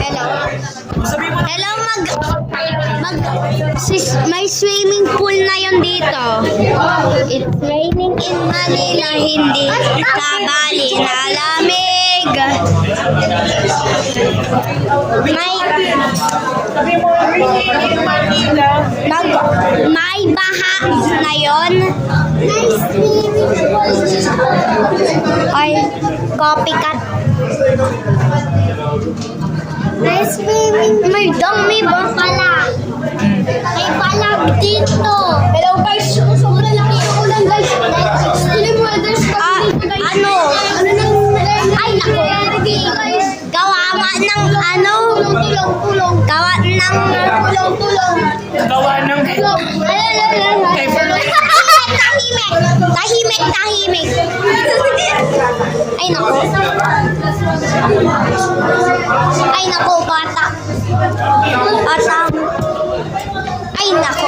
Hello. Hello, may swimming pool na yon dito. It's raining in Manila, hindi kabali na lamig. May baha ngayon. Ay, copycat. Nice swimming. May dami ba pala? May balag dito. Hello guys, sobrang laki ang ulan guys. Ano? Ay naku. Kawawa ng ano? Tulong. Gawa ng tulong. Gawa ng... Tahimik. Ay naku, bata. Ay naku.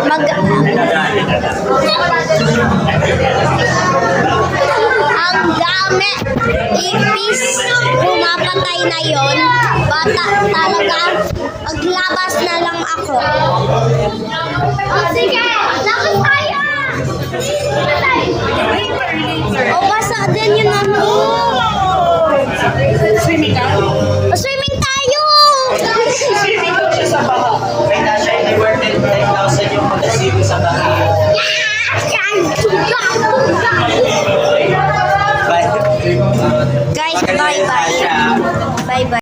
Vlog na! Ang dami. Ipis. Pumapatay na yon. Bata talaga. Maglabas na lang ako. Sige. Labas tayo. O basta din yun ano. Swimming ka? Swimming tayo. Swimming daw siya sa baha. May nasa any worth 10,000 yung mag-swimming sa baha. Guys, bye-bye.